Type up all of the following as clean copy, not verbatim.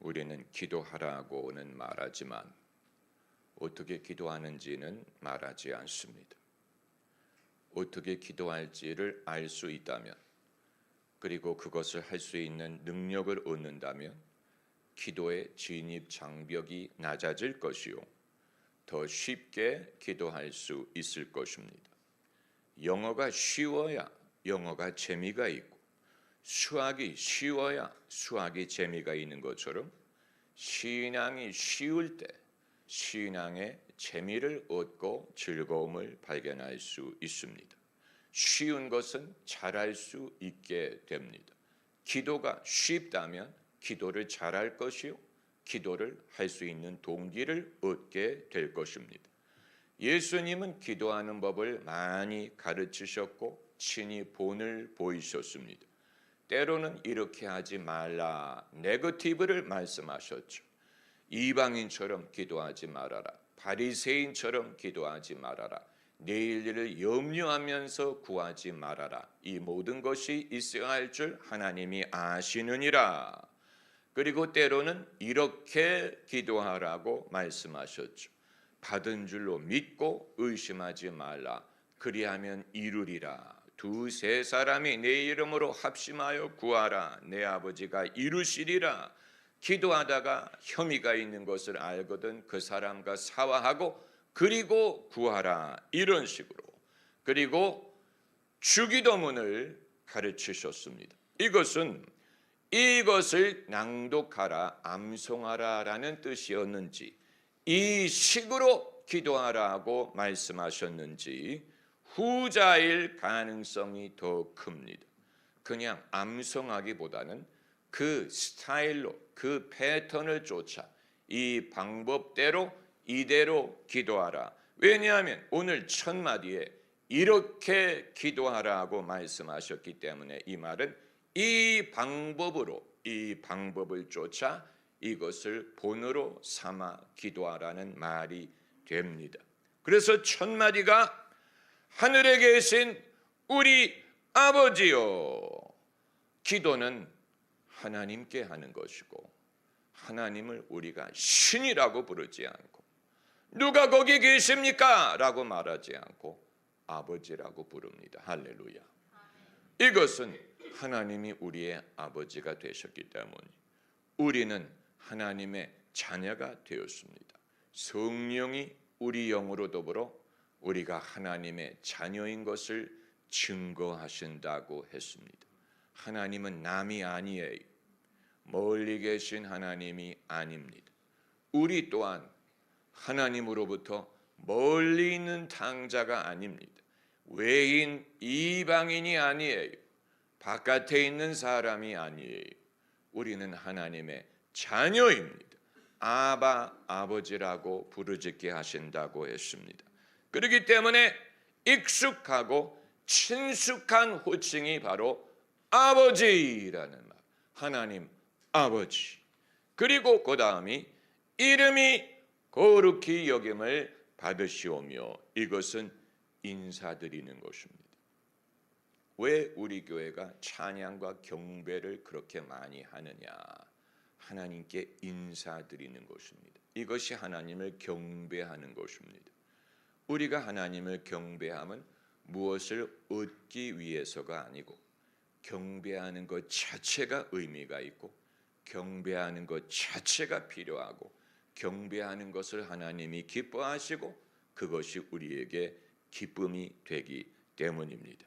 우리는 기도하라고는 말하지만 어떻게 기도하는지는 말하지 않습니다. 어떻게 기도할지를 알 수 있다면, 그리고 그것을 할 수 있는 능력을 얻는다면 기도의 진입 장벽이 낮아질 것이요, 더 쉽게 기도할 수 있을 것입니다. 영어가 쉬워야 영어가 재미가 있고, 수학이 쉬워야 수학이 재미가 있는 것처럼 신앙이 쉬울 때 신앙의 재미를 얻고 즐거움을 발견할 수 있습니다. 쉬운 것은 잘할 수 있게 됩니다. 기도가 쉽다면 기도를 잘할 것이요, 기도를 할 수 있는 동기를 얻게 될 것입니다. 예수님은 기도하는 법을 많이 가르치셨고 친히 본을 보이셨습니다. 때로는 이렇게 하지 말라, 네거티브를 말씀하셨죠. 이방인처럼 기도하지 말아라, 바리새인처럼 기도하지 말아라, 내일 일을 염려하면서 구하지 말아라. 이 모든 것이 있어야 할 줄 하나님이 아시느니라. 그리고 때로는 이렇게 기도하라고 말씀하셨죠. 받은 줄로 믿고 의심하지 말라. 그리하면 이루리라. 두세 사람이 내 이름으로 합심하여 구하라. 내 아버지가 이루시리라. 기도하다가 혐의가 있는 것을 알거든 그 사람과 사화하고 그리고 구하라. 이런 식으로. 그리고 주기도문을 가르치셨습니다. 이것을 낭독하라, 암송하라라는 뜻이었는지, 이 식으로 기도하라고 말씀하셨는지 후자일 가능성이 더 큽니다. 그냥 암송하기보다는 그 스타일로, 그 패턴을 쫓아 이 방법대로 이대로 기도하라. 왜냐하면 오늘 첫 마디에 이렇게 기도하라고 말씀하셨기 때문에 이 말은 이 방법을 쫓아 이것을 본으로 삼아 기도하라는 말이 됩니다. 그래서 첫 마디가 하늘에 계신 우리 아버지요. 기도는 하나님께 하는 것이고, 하나님을 우리가 신이라고 부르지 않고, 누가 거기 계십니까? 라고 말하지 않고 아버지라고 부릅니다. 할렐루야. 이것은 하나님이 우리의 아버지가 되셨기 때문에 우리는 하나님의 자녀가 되었습니다. 성령이 우리 영으로 더불어 우리가 하나님의 자녀인 것을 증거하신다고 했습니다. 하나님은 남이 아니에요. 멀리 계신 하나님이 아닙니다. 우리 또한 하나님으로부터 멀리 있는 탕자가 아닙니다. 외인 이방인이 아니에요. 바깥에 있는 사람이 아니에요. 우리는 하나님의 자녀입니다. 아버지라고 부르짖게 하신다고 했습니다. 그렇기 때문에 익숙하고 친숙한 호칭이 바로 아버지라는 말, 하나님 아버지. 그리고 그 다음이 이름이 거룩히 여김을 받으시오며, 이것은 인사드리는 것입니다. 왜 우리 교회가 찬양과 경배를 그렇게 많이 하느냐? 하나님께 인사드리는 것입니다. 이것이 하나님을 경배하는 것입니다. 우리가 하나님을 경배하면 무엇을 얻기 위해서가 아니고, 경배하는 것 자체가 의미가 있고, 경배하는 것 자체가 필요하고, 경배하는 것을 하나님이 기뻐하시고 그것이 우리에게 기쁨이 되기 때문입니다.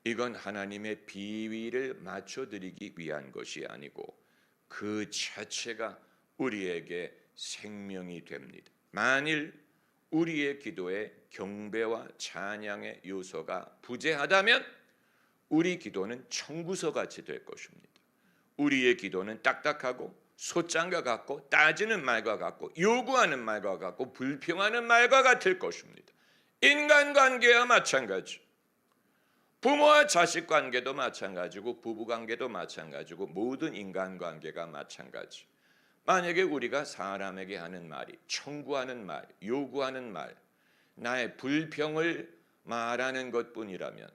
이건 하나님의 비위를 맞춰드리기 위한 것이 아니고 그 자체가 우리에게 생명이 됩니다. 만일 우리의 기도에 경배와 찬양의 요소가 부재하다면 우리 기도는 청구서 같이 될 것입니다. 우리의 기도는 딱딱하고 소장과 같고 따지는 말과 같고 요구하는 말과 같고 불평하는 말과 같을 것입니다. 인간관계와 마찬가지, 부모와 자식 관계도 마찬가지고 부부관계도 마찬가지고 모든 인간관계가 마찬가지. 만약에 우리가 사람에게 하는 말이 청구하는 말, 요구하는 말, 나의 불평을 말하는 것뿐이라면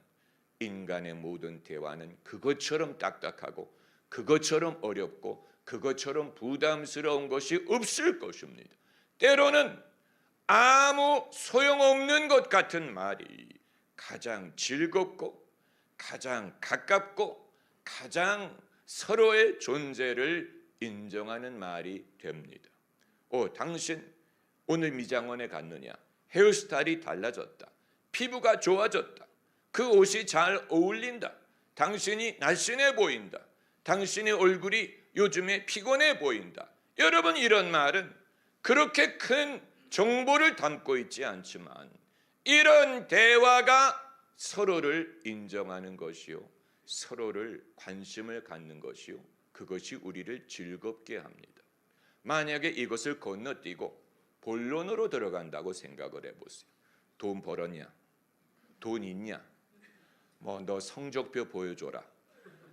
인간의 모든 대화는 그것처럼 딱딱하고 그것처럼 어렵고 그것처럼 부담스러운 것이 없을 것입니다. 때로는 아무 소용없는 것 같은 말이 가장 즐겁고 가장 가깝고 가장 서로의 존재를 인정하는 말이 됩니다. 당신 오늘 미장원에 갔느냐? 헤어스타일이 달라졌다. 피부가 좋아졌다. 그 옷이 잘 어울린다. 당신이 날씬해 보인다. 당신의 얼굴이 요즘에 피곤해 보인다. 여러분, 이런 말은 그렇게 큰 정보를 담고 있지 않지만 이런 대화가 서로를 인정하는 것이요, 서로를 관심을 갖는 것이요, 그것이 우리를 즐겁게 합니다. 만약에 이것을 건너뛰고 본론으로 들어간다고 생각을 해보세요. 돈 벌었냐? 돈 있냐? 너 성적표 보여줘라.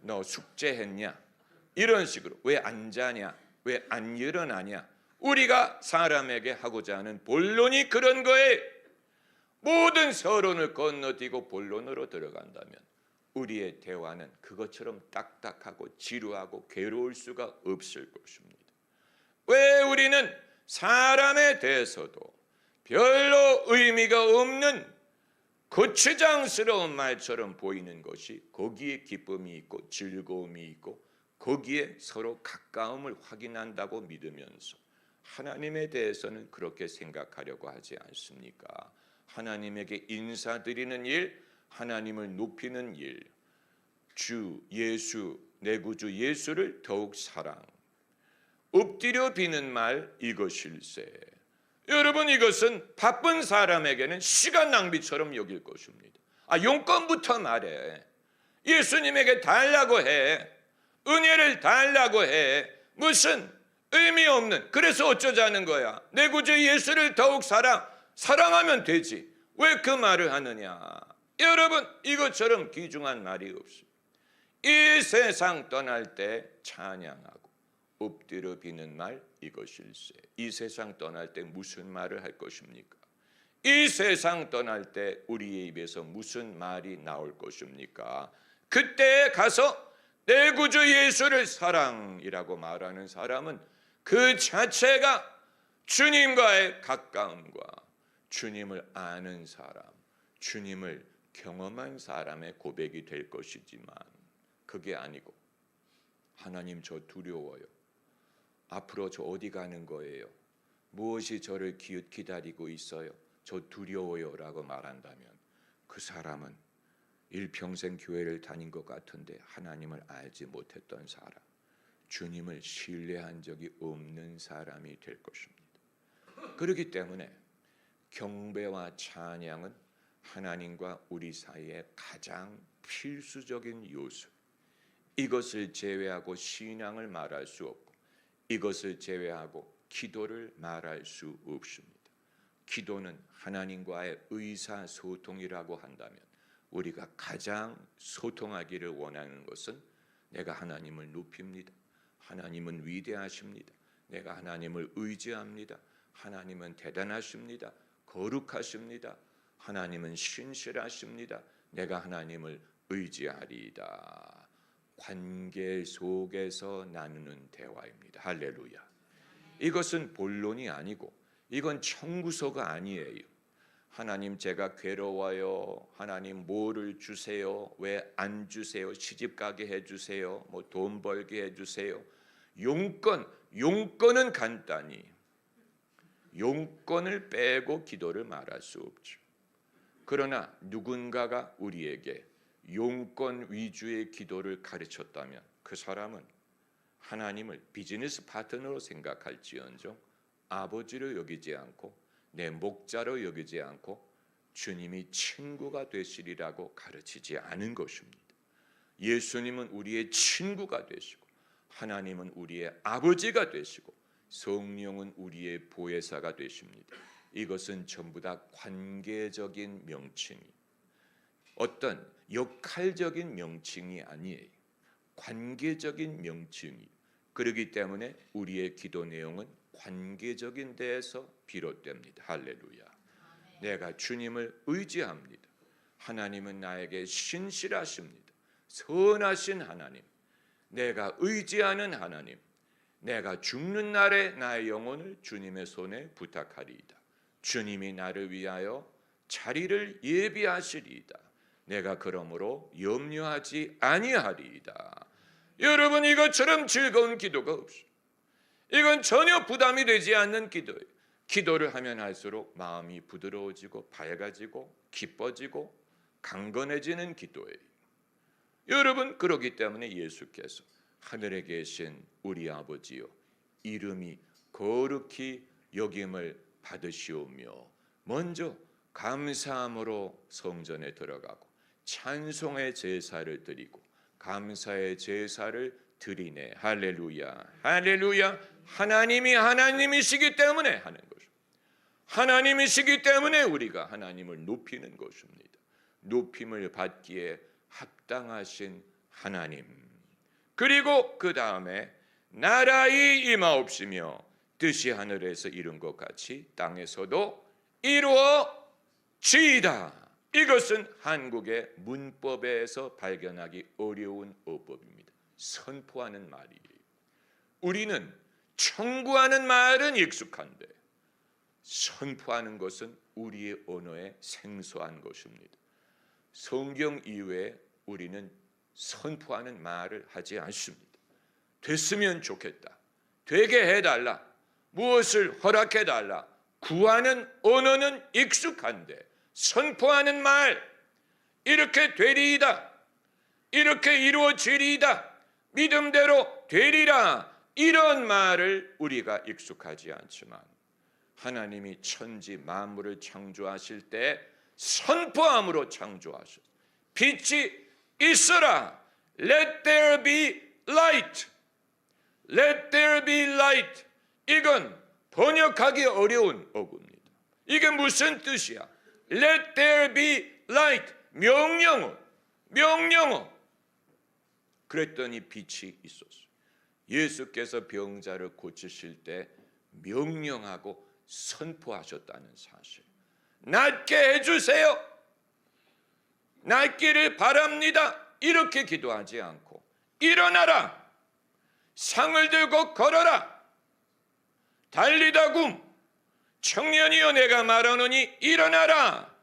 너 숙제했냐? 이런 식으로 왜 안 자냐? 왜 안 일어나냐? 우리가 사람에게 하고자 하는 본론이 그런 거에 모든 서론을 건너뛰고 본론으로 들어간다면 우리의 대화는 그것처럼 딱딱하고 지루하고 괴로울 수가 없을 것입니다. 왜 우리는 사람에 대해서도 별로 의미가 없는 거추장스러운 말처럼 보이는 것이 거기에 기쁨이 있고 즐거움이 있고 거기에 서로 가까움을 확인한다고 믿으면서 하나님에 대해서는 그렇게 생각하려고 하지 않습니까? 하나님에게 인사드리는 일, 하나님을 높이는 일, 주 예수, 내 구주 예수를 더욱 사랑, 엎드려 비는 말 이것일세. 여러분, 이것은 바쁜 사람에게는 시간 낭비처럼 여길 것입니다. 용건부터 말해. 예수님에게 달라고 해. 은혜를 달라고 해. 무슨 의미 없는, 그래서 어쩌자는 거야. 내 구주 예수를 더욱 사랑하면 되지. 왜 그 말을 하느냐? 여러분, 이것처럼 귀중한 말이 없습니다. 이 세상 떠날 때 찬양하고 엎드려 비는 말 이것일세. 이 세상 떠날 때 무슨 말을 할 것입니까? 이 세상 떠날 때 우리의 입에서 무슨 말이 나올 것입니까? 그때 가서 내 구주 예수를 사랑이라고 말하는 사람은 그 자체가 주님과의 가까움과 주님을 아는 사람, 주님을 경험한 사람의 고백이 될 것이지만 그게 아니고 하나님 저 두려워요. 앞으로 저 어디 가는 거예요? 무엇이 저를 기다리고 있어요? 저 두려워요 라고 말한다면 그 사람은 일평생 교회를 다닌 것 같은데 하나님을 알지 못했던 사람, 주님을 신뢰한 적이 없는 사람이 될 것입니다. 그렇기 때문에 경배와 찬양은 하나님과 우리 사이의 가장 필수적인 요소. 이것을 제외하고 신앙을 말할 수 없고 이것을 제외하고 기도를 말할 수 없습니다. 기도는 하나님과의 의사소통이라고 한다면 우리가 가장 소통하기를 원하는 것은 내가 하나님을 높입니다. 하나님은 위대하십니다. 내가 하나님을 의지합니다. 하나님은 대단하십니다. 거룩하십니다. 하나님은 신실하십니다. 내가 하나님을 의지하리이다. 관계 속에서 나누는 대화입니다. 할렐루야. 이것은 본론이 아니고 이건 청구서가 아니에요. 하나님 제가 괴로워요. 하나님 뭐를 주세요? 왜 안 주세요? 시집 가게 해주세요. 돈 벌게 해주세요. 용건은 간단히 용건을 빼고 기도를 말할 수 없죠. 그러나 누군가가 우리에게 용건 위주의 기도를 가르쳤다면 그 사람은 하나님을 비즈니스 파트너로 생각할지언정 아버지로 여기지 않고 내 목자로 여기지 않고 주님이 친구가 되시리라고 가르치지 않은 것입니다. 예수님은 우리의 친구가 되시고 하나님은 우리의 아버지가 되시고 성령은 우리의 보혜사가 되십니다. 이것은 전부 다 관계적인 명칭이 어떤 역할적인 명칭이 아니에요. 관계적인 명칭이. 그렇기 때문에 우리의 기도 내용은 관계적인 데에서 비롯됩니다. 할렐루야. 내가 주님을 의지합니다. 하나님은 나에게 신실하십니다. 선하신 하나님, 내가 의지하는 하나님, 내가 죽는 날에 나의 영혼을 주님의 손에 부탁하리이다. 주님이 나를 위하여 자리를 예비하시리이다. 내가 그러므로 염려하지 아니하리이다. 여러분, 이것처럼 즐거운 기도가 없어요. 이건 전혀 부담이 되지 않는 기도예요. 기도를 하면 할수록 마음이 부드러워지고 밝아지고 기뻐지고 강건해지는 기도예요. 여러분, 그렇기 때문에 예수께서 하늘에 계신 우리 아버지여 이름이 거룩히 여김을 받으시오며 먼저 감사함으로 성전에 들어가고 찬송의 제사를 드리고 감사의 제사를 드리네. 할렐루야, 할렐루야. 하나님이 하나님이시기 때문에 하는 것입니다. 하나님이시기 때문에 우리가 하나님을 높이는 것입니다. 높임을 받기에 합당하신 하나님. 그리고 그 다음에 나라의 임하옵시며 뜻이 하늘에서 이룬 것 같이 땅에서도 이루어지이다. 이것은 한국의 문법에서 발견하기 어려운 어법입니다. 선포하는 말이에요. 우리는 청구하는 말은 익숙한데 선포하는 것은 우리의 언어에 생소한 것입니다. 성경 이외에 우리는 선포하는 말을 하지 않습니다. 됐으면 좋겠다, 되게 해달라, 무엇을 허락해달라, 구하는 언어는 익숙한데 선포하는 말, 이렇게 되리이다, 이렇게 이루어지리이다, 믿음대로 되리라, 이런 말을 우리가 익숙하지 않지만 하나님이 천지 만물을 창조하실 때 선포함으로 창조하셨어요. 빛이 있어라, Let there be light, Let there be light. 이건 번역하기 어려운 어구입니다. 이게 무슨 뜻이야? Let there be light. 명령어, 명령어. 그랬더니 빛이 있었어요. 예수께서 병자를 고치실 때 명령하고 선포하셨다는 사실. 낫게 해주세요, 낫기를 바랍니다, 이렇게 기도하지 않고 일어나라, 상을 들고 걸어라, 달리다 굼, 청년이여 내가 말하노니 일어나라,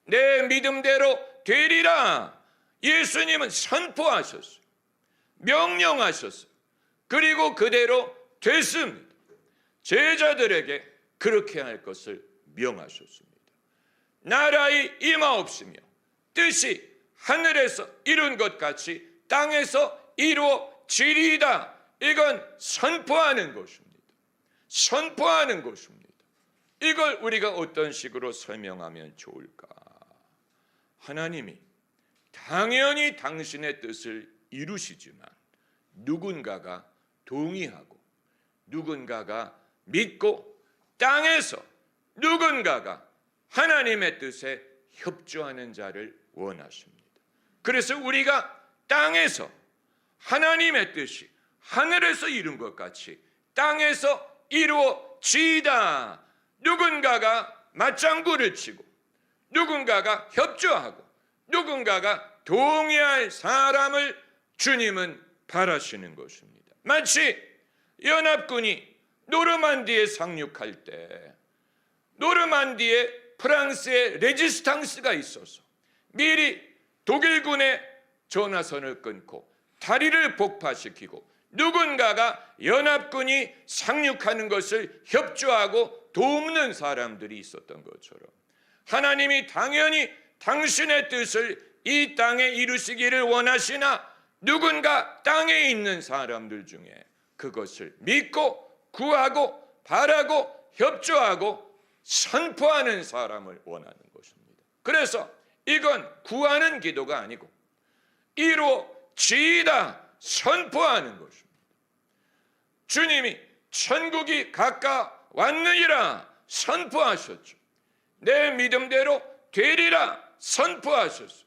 내 믿음대로 되리라. 예수님은 선포하셨어요. 명령하셨어요. 그리고 그대로 됐습니다. 제자들에게 그렇게 할 것을 명하셨습니다. 나라의 임하옵시며 뜻이 하늘에서 이룬 것 같이 땅에서 이루어지리이다. 이건 선포하는 것입니다. 선포하는 것입니다. 이걸 우리가 어떤 식으로 설명하면 좋을까? 하나님이 당연히 당신의 뜻을 이루시지만 누군가가 동의하고 누군가가 믿고 땅에서 누군가가 하나님의 뜻에 협조하는 자를 원하십니다. 그래서 우리가 땅에서 하나님의 뜻이 하늘에서 이룬 것 같이 땅에서 이루어지이다. 누군가가 맞장구를 치고 누군가가 협조하고 누군가가 동의할 사람을 주님은 바라시는 것입니다. 마치 연합군이 노르만디에 상륙할 때 노르만디에 프랑스의 레지스탕스가 있어서 미리 독일군의 전화선을 끊고 다리를 폭파시키고 누군가가 연합군이 상륙하는 것을 협조하고 돕는 사람들이 있었던 것처럼 하나님이 당연히 당신의 뜻을 이 땅에 이루시기를 원하시나 누군가 땅에 있는 사람들 중에 그것을 믿고 구하고 바라고 협조하고 선포하는 사람을 원하는 것입니다. 그래서 이건 구하는 기도가 아니고 이루어지이다 선포하는 것입니다. 주님이 천국이 가까웠느니라 선포하셨죠. 내 믿음대로 되리라 선포하셨어요.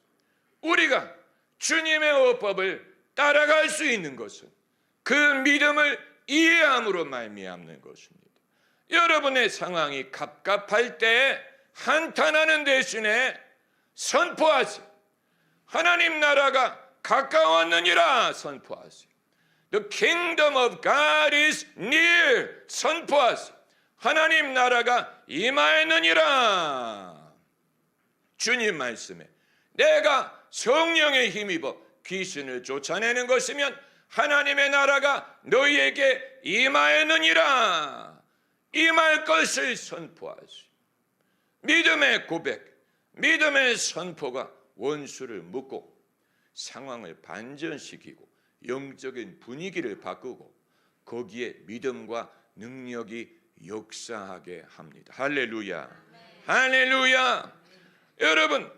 우리가 주님의 어법을 따라갈 수 있는 것은 그 믿음을 이해함으로 말미암는 것입니다. 여러분의 상황이 갑갑할 때 한탄하는 대신에 선포하세요. 하나님 나라가 가까웠느니라 선포하세요. The kingdom of God is near. 선포하세요. 하나님 나라가 임하였느니라. 주님 말씀에 내가 성령에 힘입어 귀신을 쫓아내는 것이면 하나님의 나라가 너희에게 임하였느니라. 임할 것을 선포하시오. 믿음의 고백, 믿음의 선포가 원수를 묶고 상황을 반전시키고 영적인 분위기를 바꾸고 거기에 믿음과 능력이 역사하게 합니다. 할렐루야. 할렐루야. 여러분,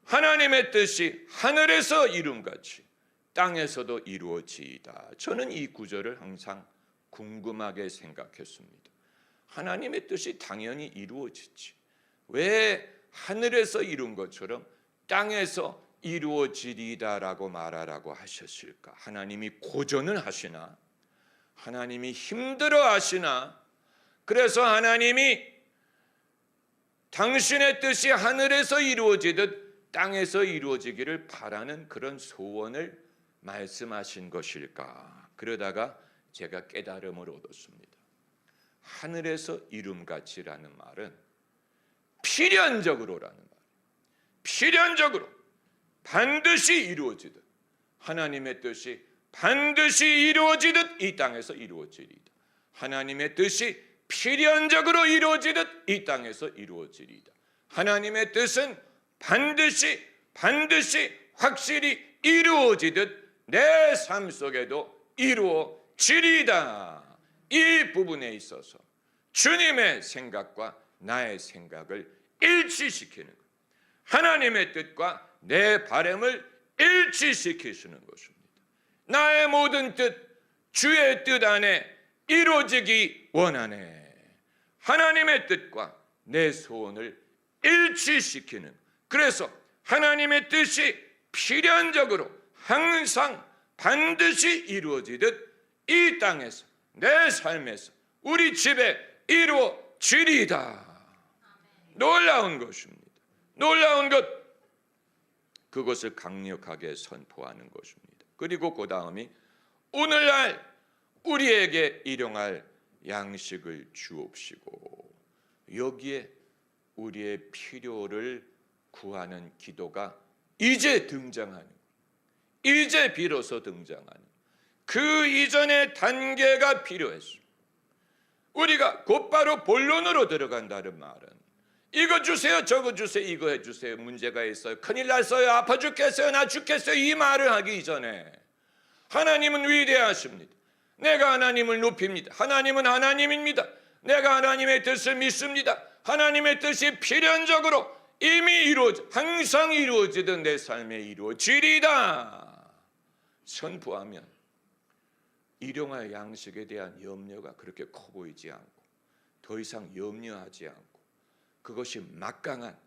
하나님의 뜻이 하늘에서 이룬같이 땅에서도 이루어지이다. 저는 이 구절을 항상 궁금하게 생각했습니다. 하나님의 뜻이 당연히 이루어지지, 왜 하늘에서 이룬 것처럼 땅에서 이루어지리다라고 말하라고 하셨을까? 하나님이 고전을 하시나? 하나님이 힘들어 하시나? 그래서 하나님이 당신의 뜻이 하늘에서 이루어지듯 땅에서 이루어지기를 바라는 그런 소원을 말씀하신 것일까? 그러다가 제가 깨달음을 얻었습니다. 하늘에서 이룸같이라는 말은 필연적으로라는 말, 필연적으로 반드시 이루어지듯, 하나님의 뜻이 반드시 이루어지듯 이 땅에서 이루어지리이다. 하나님의 뜻이 필연적으로 이루어지듯 이 땅에서 이루어지리이다. 하나님의 뜻은 반드시 확실히 이루어지듯 내 삶 속에도 이루어지리이다. 이 부분에 있어서 주님의 생각과 나의 생각을 일치시키는 것, 하나님의 뜻과 내 바람을 일치시키시는 것입니다. 나의 모든 뜻, 주의 뜻 안에 이루어지기 원하네. 하나님의 뜻과 내 소원을 일치시키는, 그래서 하나님의 뜻이 필연적으로 항상 반드시 이루어지듯 이 땅에서, 내 삶에서, 우리 집에 이루어지리이다. 놀라운 것입니다. 놀라운 것, 그것을 강력하게 선포하는 것입니다. 그리고 그 다음이 오늘날 우리에게 일용할 양식을 주옵시고, 여기에 우리의 필요를 구하는 기도가 이제 등장하는, 이제 비로소 등장하는, 그 이전의 단계가 필요했어. 우리가 곧바로 본론으로 들어간다는 말은 이거 주세요, 저거 주세요, 이거 해주세요, 문제가 있어요, 큰일 났어요, 아파 죽겠어요, 나 죽겠어요, 이 말을 하기 이전에 하나님은 위대하십니다. 내가 하나님을 높입니다. 하나님은 하나님입니다. 내가 하나님의 뜻을 믿습니다. 하나님의 뜻이 필연적으로 이미 이루어져, 항상 이루어지던 내 삶에 이루어지리다 선포하면 일용할 양식에 대한 염려가 그렇게 커 보이지 않고, 더 이상 염려하지 않고, 그것이 막강한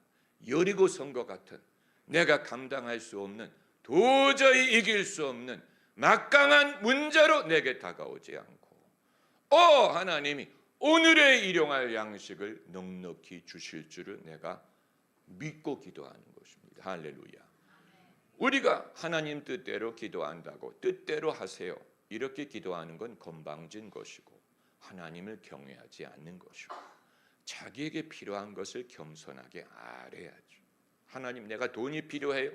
여리고 성과 같은, 내가 감당할 수 없는, 도저히 이길 수 없는 막강한 문제로 내게 다가오지 않고, 하나님이 오늘의 일용할 양식을 넉넉히 주실 줄을 내가 믿고 기도하는 것입니다. 할렐루야. 우리가 하나님 뜻대로 기도한다고 뜻대로 하세요, 이렇게 기도하는 건 건방진 것이고 하나님을 경외하지 않는 것이고, 자기에게 필요한 것을 겸손하게 아뢰야죠. 하나님, 내가 돈이 필요해요.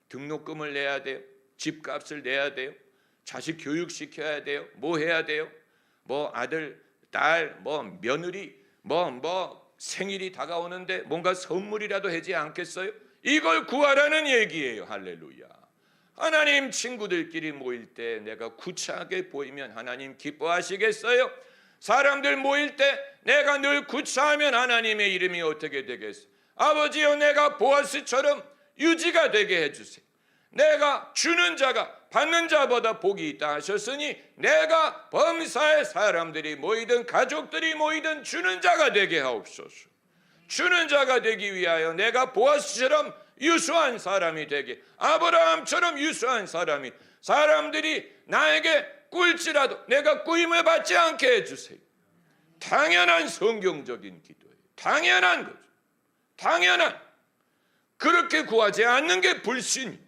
등록금을 내야 돼요. 집값을 내야 돼요. 자식 교육시켜야 돼요. 뭐 해야 돼요? 뭐 아들, 딸, 뭐 며느리, 뭐 생일이 다가오는데 뭔가 선물이라도 하지 않겠어요? 이걸 구하라는 얘기예요. 할렐루야. 하나님, 친구들끼리 모일 때 내가 구차하게 보이면 하나님 기뻐하시겠어요? 사람들 모일 때 내가 늘 구차하면 하나님의 이름이 어떻게 되겠어요? 아버지여, 내가 보아스처럼 유지가 되게 해주세요. 내가 주는 자가 받는 자보다 복이 있다 하셨으니 내가 범사의 사람들이 모이든 가족들이 모이든 주는 자가 되게 하옵소서. 주는 자가 되기 위하여 내가 보아스처럼 유수한 사람이 되게, 아브라함처럼 유수한 사람이, 사람들이 나에게 꿀지라도 내가 꾸임을 받지 않게 해주세요. 당연한 성경적인 기도예요. 당연한 거죠. 당연한. 그렇게 구하지 않는 게 불신이.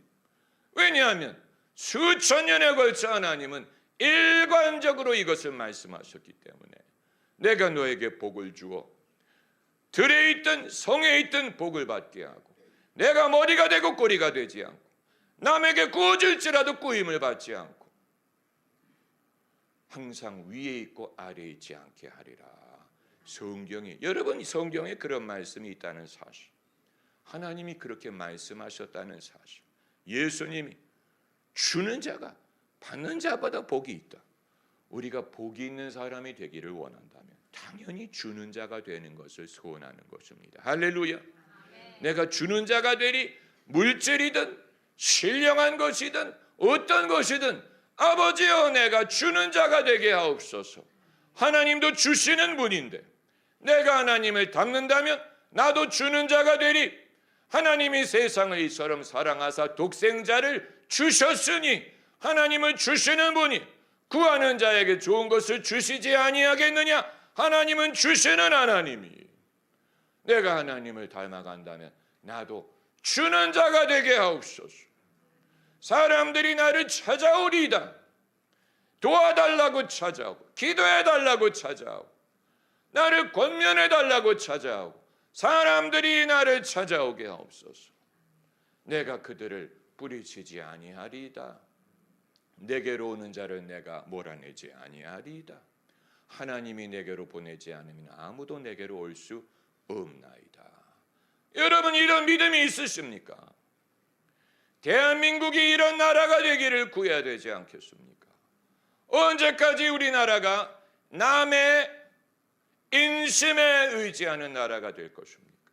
왜냐하면 수천 년에 걸쳐 하나님은 일관적으로 이것을 말씀하셨기 때문에 내가 너에게 복을 주어 들에 있든 성에 있든 복을 받게 하고 내가 머리가 되고 꼬리가 되지 않고 남에게 꾸어질지라도 꾸임을 받지 않고 항상 위에 있고 아래에 있지 않게 하리라. 성경이, 여러분 성경에 그런 말씀이 있다는 사실, 하나님이 그렇게 말씀하셨다는 사실, 예수님이 주는 자가 받는 자보다 복이 있다. 우리가 복이 있는 사람이 되기를 원한다면 당연히 주는 자가 되는 것을 소원하는 것입니다. 할렐루야. 내가 주는 자가 되리. 물질이든 신령한 것이든 어떤 것이든 아버지여 내가 주는 자가 되게 하옵소서. 하나님도 주시는 분인데 내가 하나님을 닮는다면 나도 주는 자가 되리. 하나님이 세상을 이처럼 사랑하사 독생자를 주셨으니 하나님을 주시는 분이 구하는 자에게 좋은 것을 주시지 아니하겠느냐. 하나님은 주시는 하나님이, 내가 하나님을 닮아간다면 나도 주는 자가 되게 하옵소서. 사람들이 나를 찾아오리이다. 도와달라고 찾아오고 기도해달라고 찾아오고 나를 권면해달라고 찾아오고 사람들이 나를 찾아오게 하옵소서. 내가 그들을 뿌리치지 아니하리이다. 내게로 오는 자를 내가 몰아내지 아니하리이다. 하나님이 내게로 보내지 않으면 아무도 내게로 올 수 없나이다. 여러분 이런 믿음이 있으십니까? 대한민국이 이런 나라가 되기를 구해야 되지 않겠습니까? 언제까지 우리나라가 남의 인심에 의지하는 나라가 될 것입니까?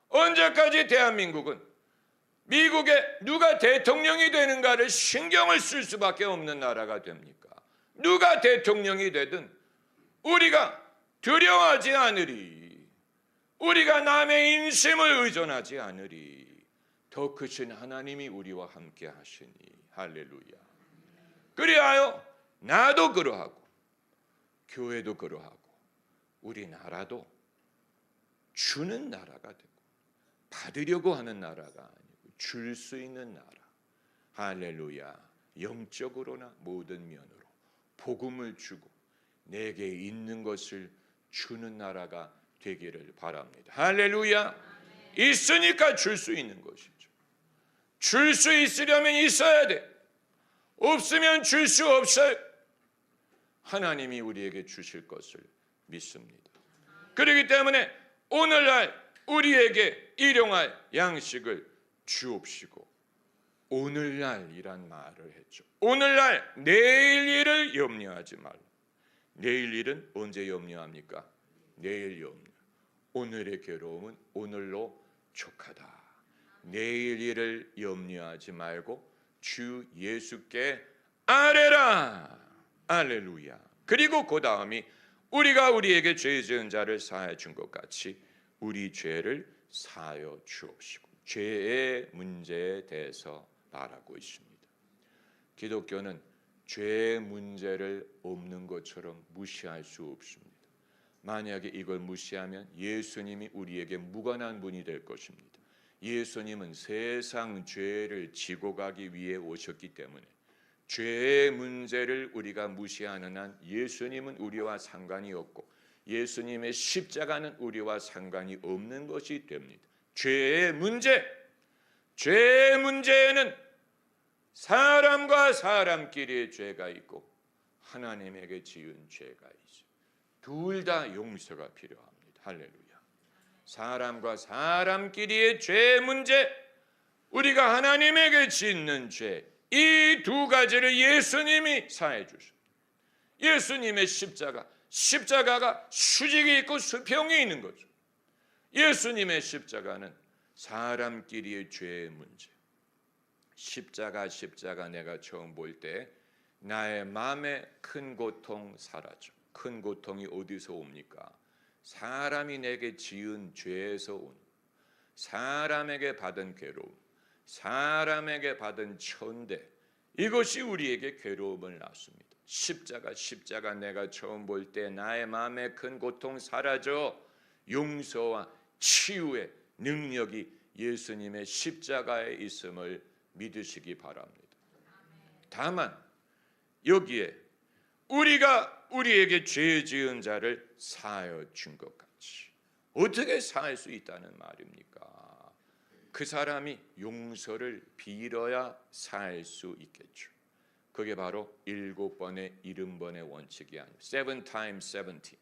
언제까지 대한민국은 미국에 누가 대통령이 되는가를 신경을 쓸 수밖에 없는 나라가 됩니까? 누가 대통령이 되든 우리가 두려워하지 않으리. 우리가 남의 인심을 의존하지 않으리. 더 크신 하나님이 우리와 함께 하시니. 할렐루야. 그리하여 나도 그러하고 교회도 그러하고 우리나라도 주는 나라가 되고 받으려고 하는 나라가 아니고 줄 수 있는 나라. 할렐루야. 영적으로나 모든 면으로 복음을 주고 내게 있는 것을 주는 나라가 되기를 바랍니다. 할렐루야. 있으니까 줄 수 있는 것이죠. 줄 수 있으려면 있어야 돼. 없으면 줄 수 없어요. 하나님이 우리에게 주실 것을 믿습니다. 그렇기 때문에 오늘날 우리에게 일용할 양식을 주옵시고, 오늘날이란 말을 했죠. 오늘날 내일 일을 염려하지 말라. 내일 일은 언제 염려합니까? 내일 염려. 오늘의 괴로움은 오늘로 족하다. 내일 일을 염려하지 말고 주 예수께 아뢰라. 할렐루야. 그리고 그 다음이 우리가 우리에게 죄 지은 자를 사하여 준 것 같이 우리 죄를 사하여 주옵시고, 죄의 문제에 대해서 말하고 있습니다. 기독교는 죄의 문제를 없는 것처럼 무시할 수 없습니다. 만약에 이걸 무시하면 예수님이 우리에게 무관한 분이 될 것입니다. 예수님은 세상 죄를 지고 가기 위해 오셨기 때문에 죄의 문제를 우리가 무시하는 한 예수님은 우리와 상관이 없고 예수님의 십자가는 우리와 상관이 없는 것이 됩니다. 죄의 문제에는 사람과 사람끼리의 죄가 있고 하나님에게 지은 죄가 있어요. 둘 다 용서가 필요합니다. 할렐루야. 사람과 사람끼리의 죄 문제, 우리가 하나님에게 짓는 죄, 이 두 가지를 예수님이 사해 주셨습니다. 예수님의 십자가가 수직이 있고 수평이 있는 거죠. 예수님의 십자가는 사람끼리의 죄의 문제. 십자가 내가 처음 볼 때 나의 마음에 큰 고통 사라져. 큰 고통이 어디서 옵니까? 사람이 내게 지은 죄에서 온, 사람에게 받은 괴로움, 사람에게 받은 천대, 이것이 우리에게 괴로움을 낳습니다. 십자가 내가 처음 볼 때 나의 마음에 큰 고통 사라져. 용서와 치유의 능력이 예수님의 십자가에 있음을 믿으시기 바랍니다. 다만 여기에 우리가 우리에게 죄 지은 자를 사하여 준 것 같이. 어떻게 사할 수 있다는 말입니까? 그 사람이 용서를 빌어야 사할 수 있겠죠. 그게 바로 7번의 70번의 원칙이 아니에요. 7 times 70.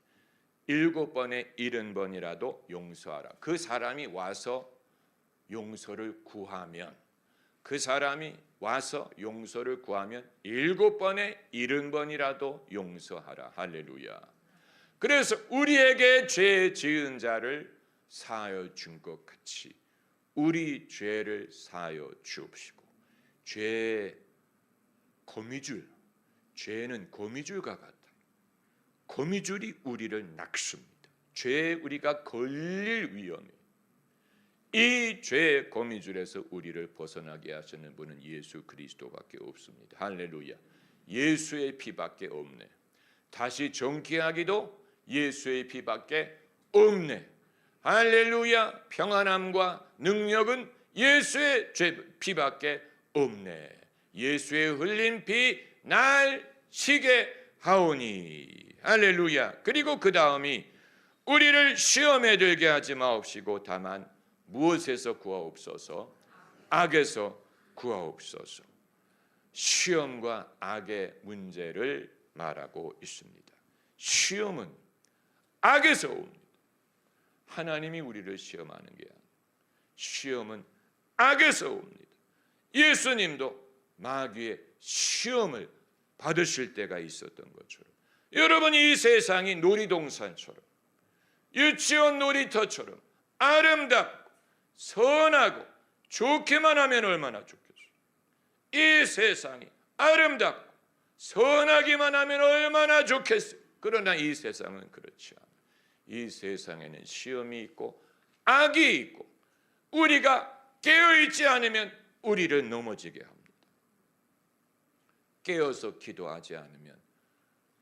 7번의 70번이라도 용서하라. 그 사람이 와서 용서를 구하면, 그 사람이 와서 용서를 구하면 7번의 70번이라도 용서하라. 할렐루야. 그래서 우리에게 죄 지은 자를 사하여 준 것 같이 우리 죄를 사하여 주옵시고, 죄의 거미줄, 죄는 거미줄과 같다. 거미줄이 우리를 낚습니다. 죄에 우리가 걸릴 위험이, 이 죄의 거미줄에서 우리를 벗어나게 하시는 분은 예수 그리스도밖에 없습니다. 할렐루야. 예수의 피밖에 없네. 다시 정케하기도 예수의 피밖에 없네. 할렐루야. 평안함과 능력은 예수의 피밖에 없네. 예수의 흘린 피 날 쉬게 하오니. 할렐루야. 그리고 그 다음이 우리를 시험에 들게 하지 마옵시고 다만 무엇에서 구하옵소서? 악에서 구하옵소서. 시험과 악의 문제를 말하고 있습니다. 시험은 악에서 옵니다. 하나님이 우리를 시험하는 게 아니에요. 시험은 악에서 옵니다. 예수님도 마귀의 시험을 받으실 때가 있었던 것처럼, 여러분, 이 세상이 놀이동산처럼, 유치원 놀이터처럼 아름답고 선하고 좋기만 하면 얼마나 좋겠어요. 이 세상이 아름답고 선하기만 하면 얼마나 좋겠어요. 그러나 이 세상은 그렇지 않아요. 이 세상에는 시험이 있고 악이 있고 우리가 깨어있지 않으면 우리를 넘어지게 합니다. 깨어서 기도하지 않으면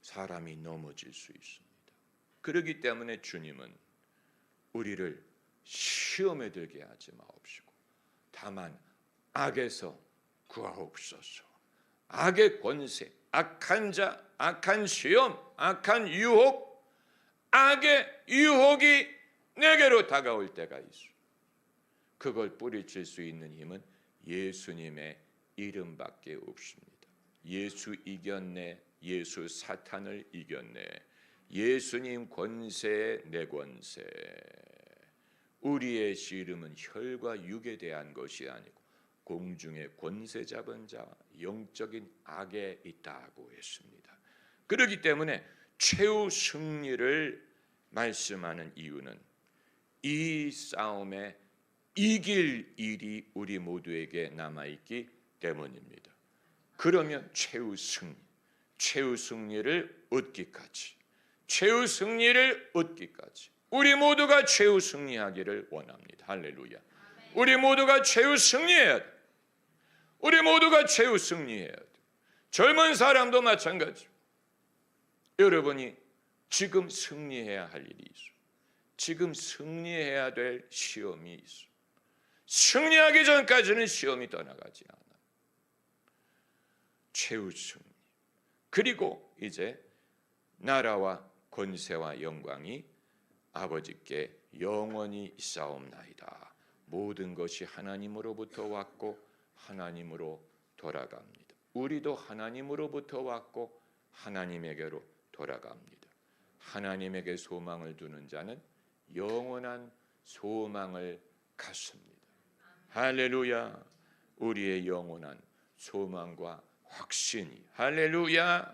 사람이 넘어질 수 있습니다. 그렇기 때문에 주님은 우리를 시험에 들게 하지 마옵시고 다만 악에서 구하옵소서. 악의 권세, 악한 자, 악한 시험, 악한 유혹, 악의 유혹이 내게로 다가올 때가 있어. 그걸 뿌리칠 수 있는 힘은 예수님의 이름밖에 없습니다. 예수 이겼네. 예수 사탄을 이겼네. 예수님 권세에 내 권세. 우리의 씨름은 혈과 육에 대한 것이 아니고 공중의 권세 잡은 자, 영적인 악에 있다고 했습니다. 그렇기 때문에 최후 승리를 말씀하는 이유는 이 싸움에 이길 일이 우리 모두에게 남아있기 때문입니다. 그러면 최후 승리를 얻기까지, 최후 승리를 얻기까지 우리 모두가 최후 승리하기를 원합니다. 할렐루야. 우리 모두가 최후 승리해야 돼. 우리 모두가 최후 승리해야 돼. 젊은 사람도 마찬가지. 여러분이 지금 승리해야 할 일이 있어. 지금 승리해야 될 시험이 있어. 승리하기 전까지는 시험이 떠나가지 않아. 최후 승리. 그리고 이제 나라와 권세와 영광이 아버지께 영원히 있사옵나이다. 모든 것이 하나님으로부터 왔고 하나님으로 돌아갑니다. 우리도 하나님으로부터 왔고 하나님에게로 돌아갑니다. 하나님에게 소망을 두는 자는 영원한 소망을 갖습니다. 할렐루야. 우리의 영원한 소망과 확신이, 할렐루야.